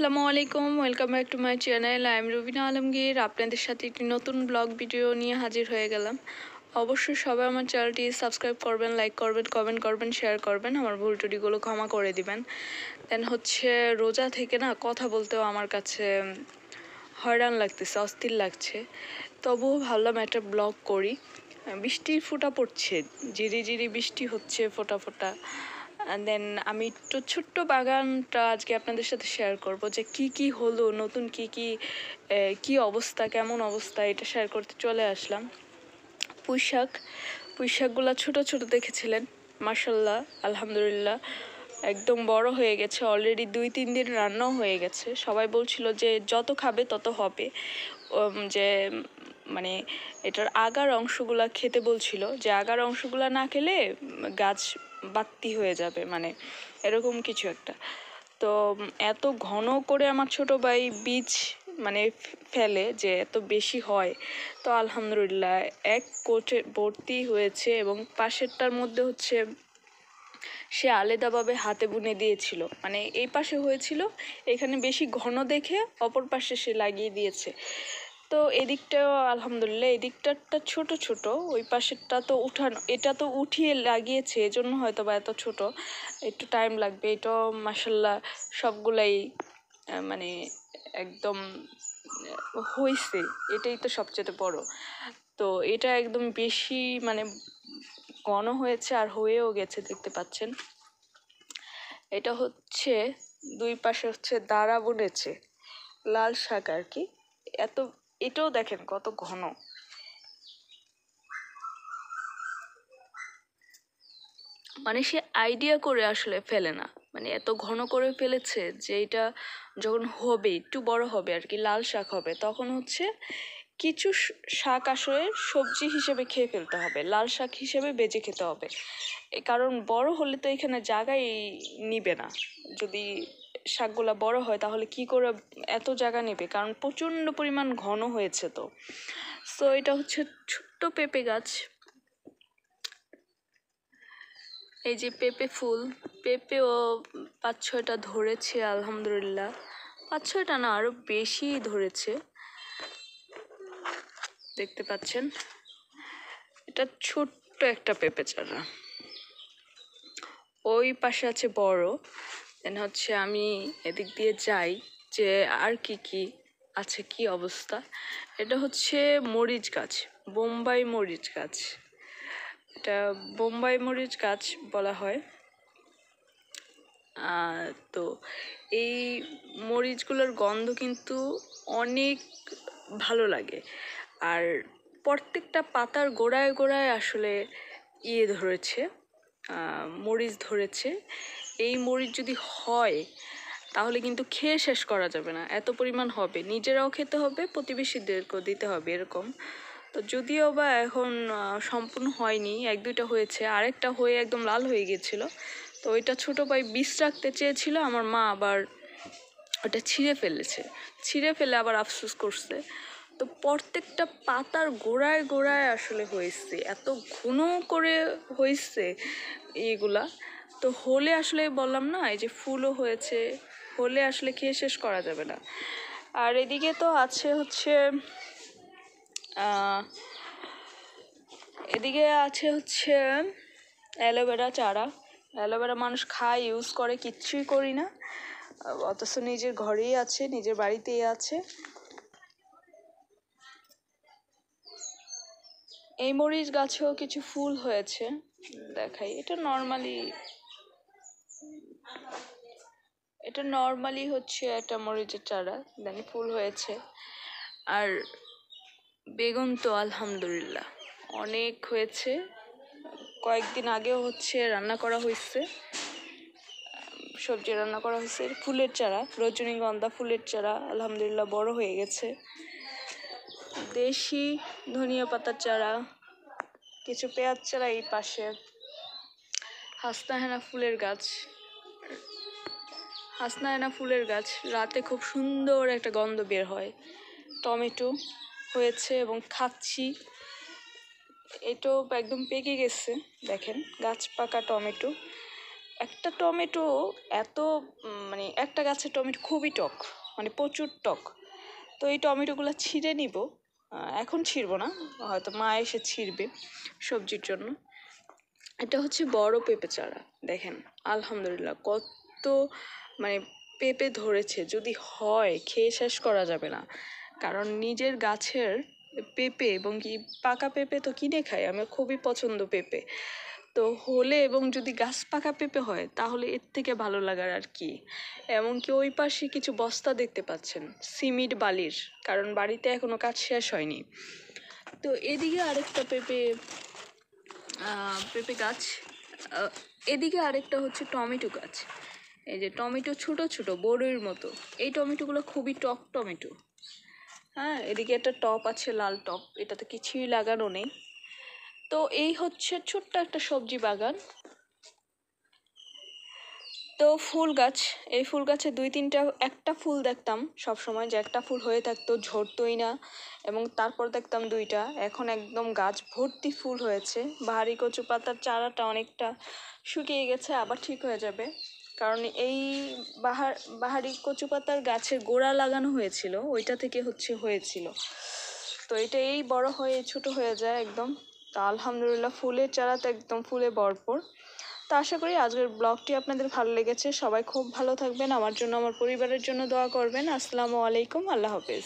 আসসালামু আলাইকুম, welcome back to my channel. I am Rubina Alamgir. আপনাদের সাথে একটি নতুন ব্লগ ভিডিও নিয়ে হাজির হয়ে গেলাম। অবশ্যই সবাই আমার চ্যানেলটি সাবস্ক্রাইব করবেন, লাইক করবেন, কমেন্ট করবেন, শেয়ার করবেন, আমার ভুল ত্রুটিগুলো ক্ষমা করে দিবেন। দেন হচ্ছে রোজা থেকে না কথা বলতেও আমার কাছে হয়রান লাগতেছে, অস্থির লাগছে। তবুও ভাবলাম একটা ব্লগ করি। বৃষ্টির ফোঁটা পড়ছে, ঝিরি ঝিরি বৃষ্টি হচ্ছে, ফোঁটা ফোঁটা। দেন আমি একটু ছোট্ট বাগানটা আজকে আপনাদের সাথে শেয়ার করব, যে কি হলো, নতুন কি অবস্থা, কেমন অবস্থা, এটা শেয়ার করতে চলে আসলাম। পুঁইশাকগুলো ছোট ছোট দেখেছিলেন, মাশাল্লাহ আলহামদুলিল্লাহ একদম বড় হয়ে গেছে। অলরেডি 2-3 দিন রান্নাও হয়ে গেছে। সবাই বলছিল যে যত খাবে তত হবে, যে মানে এটার আগার অংশগুলা খেতে বলছিল, যে আগার অংশগুলা না খেলে গাছ বাত্তি হয়ে যাবে, মানে এরকম কিছু একটা। তো এত ঘন করে আমার ছোট ভাই বীজ মানে ফেলে যে এত বেশি হয়। তো আলহামদুলিল্লাহ এক কোটে ভর্তি হয়েছে, এবং পাশেরটার মধ্যে হচ্ছে সে আলাদাভাবে হাতে বুনে দিয়েছিল, মানে এই পাশে হয়েছিল, এখানে বেশি ঘন দেখে অপর পাশে সে লাগিয়ে দিয়েছে। তো এদিকটাও আলহামদুলিল্লাহ, এদিকটারটা ছোট ছোট, ওই পাশেরটা তো উঠানো, এটা তো উঠিয়ে লাগিয়েছে, এজন্য হয়তো বা এত ছোট, একটু টাইম লাগবে। এটাও মাশাল্লাহ সবগুলাই মানে একদম হয়েছে, এটাই তো সবচেয়ে বড়। তো এটা একদম বেশি মানে ঘন হয়েছে আর হয়েও গেছে, দেখতে পাচ্ছেন। এটা হচ্ছে দুই পাশে হচ্ছে দাঁড়া বুনেছে, লাল শাক আর কি। এটাও দেখেন কত ঘন, মানে সে আইডিয়া করে আসলে ফেলে না, মানে এত ঘন করে ফেলেছে যে এটা যখন হবে, একটু বড় হবে আর কি, লাল শাক হবে, তখন হচ্ছে কিছু শাক আসলে সবজি হিসেবে খেয়ে ফেলতে হবে, লাল শাক হিসেবে বেজে খেতে হবে। কারণ বড় হলে তো এখানে জায়গাই নিবে না। যদি শাকগুলা বড় হয় তাহলে কি করে এত জায়গা নেবে, কারণ প্রচণ্ড পরিমাণ ঘন হয়েছে। তো সো এটা হচ্ছে ছোট্ট পেঁপে গাছ। এই যে পেঁপে ফুল, পেঁপেও 5-6টা ধরেছে আলহামদুলিল্লাহ, 5-6টা না আরো বেশি ধরেছে, দেখতে পাচ্ছেন। এটা ছোট্ট একটা পেঁপে চারা, ওই পাশে আছে বড়। দেন হচ্ছে আমি এদিক দিয়ে যাই যে আর কি আছে, কি অবস্থা। এটা হচ্ছে মরিচ গাছ, বোম্বাই মরিচ গাছ। এটা বোম্বাই মরিচ গাছ বলা হয়। তো এই মরিচগুলোর গন্ধ কিন্তু অনেক ভালো লাগে। আর প্রত্যেকটা পাতার গোড়ায় গোড়ায় আসলে ধরেছে, মরিচ ধরেছে। এই মরিচ যদি হয় তাহলে কিন্তু খেয়ে শেষ করা যাবে না, এত পরিমাণ হবে, নিজেরাও খেতে হবে, প্রতিবেশীদেরকেও দিতে হবে, এরকম। তো যদিও বা এখন সম্পূর্ণ হয়নি, 1-2টা হয়েছে, আরেকটা হয়ে একদম লাল হয়ে গিয়েছিল। তো ওইটা ছোটো ভাই বীজ রাখতে চেয়েছিল, আমার মা আবার ওটা ছিঁড়ে ফেলে আবার আফসোস করছে। তো প্রত্যেকটা পাতার গোড়ায় গোড়ায় আসলে হয়েছে, এত ঘন করে হয়েছে এইগুলা। তো হলে আসলে বললাম না, এই যে ফুলও হয়েছে, হলে আসলে খেয়ে শেষ করা যাবে না। আর এদিকে তো আছে হচ্ছে অ্যালোভেরা চারা। অ্যালোভেরা মানুষ খায়, ইউজ করে, কিচ্ছুই করি না, অথচ নিজের ঘরেই আছে, নিজের বাড়িতেই আছে। এই মরিচ গাছেও কিছু ফুল হয়েছে, দেখাই। এটা নর্মালি হচ্ছে একটা মরিচের চারা, দেন ফুল হয়েছে। আর বেগুন তো আলহামদুলিল্লাহ অনেক হয়েছে, কয়েকদিন আগেও হচ্ছে রান্না করা হয়েছে, সবজি রান্না করা হয়েছে। ফুলের চারা, রজনীগন্ধা ফুলের চারা আলহামদুলিল্লাহ বড় হয়ে গেছে। দেশি ধনিয়া পাতার চারা, কিছু পেঁয়াজ চারা এই পাশে। হাসনাহেনা ফুলের গাছ, রাতে খুব সুন্দর একটা গন্ধ বের হয়। টমেটো হয়েছে এবং খাচ্ছি, এটাও একদম পেকে গেছে, দেখেন গাছ পাকা টমেটো। একটা টমেটো এত মানে একটা গাছের টমেটো খুবই টক, মানে প্রচুর টক। তো এই টমেটোগুলো ছিঁড়ে নিব, এখন ছিঁড়বো না, হয়তো মা এসে ছিঁড়বে সবজির জন্য। এটা হচ্ছে বড় পেঁপে চারা, দেখেন আলহামদুলিল্লাহ কত মানে পেঁপে ধরেছে, যদি হয় খেয়ে শেষ করা যাবে না, কারণ নিজের গাছের পেঁপে এবং কি পাকা পেঁপে তো কিনে খাই, আমার খুবই পছন্দ পেঁপে। তো হলে এবং যদি গাছ পাকা পেঁপে হয় তাহলে এর থেকে ভালো লাগার আর কি। এমনকি ওই পাশে কিছু বস্তা দেখতে পাচ্ছেন সিমেন্ট বালির, কারণ বাড়িতে এখনো কাজ শেষ হয়নি। তো এদিকে আরেকটা পেঁপে গাছ, এদিকে আরেকটা হচ্ছে টমেটো গাছ। এই যে টমেটো ছোট ছোট বড়ইর মতো, এই টমেটোগুলো খুবই টক টমেটো। হ্যাঁ, এদিকে একটা টব আছে লাল টব, এটাতে কিছুই লাগানো নেই। তো এই হচ্ছে ছোট্ট একটা সবজি বাগান। তো ফুল গাছ, এই ফুল গাছে দুই তিনটা, একটা ফুল দেখতাম সব সময় যে একটা ফুল হয়ে থাকতো, ঝরতোই না, এবং তারপর দেখতাম দুইটা, এখন একদম গাছ ভর্তি ফুল হয়েছে। বাহারি কচু পাতার চারাটা অনেকটা শুকিয়ে গেছে, আবার ঠিক হয়ে যাবে, কারণ এই বাহারি কচু পাতার গাছের গোড়া লাগানো হয়েছিল, ওইটা থেকে হয়েছিল। তো এটা এই বড় হয়ে ছোট হয়ে যায় একদম। তা আলহামদুলিল্লাহ ফুলের চারা তো একদম ফুলে ভরপুর। তো আশা করি আজকের ব্লগটি আপনাদের ভালো লেগেছে। সবাই খুব ভালো থাকবেন, আমার জন্য আমার পরিবারের জন্য দোয়া করবেন। আসসালামু আলাইকুম, আল্লাহ হাফেজ।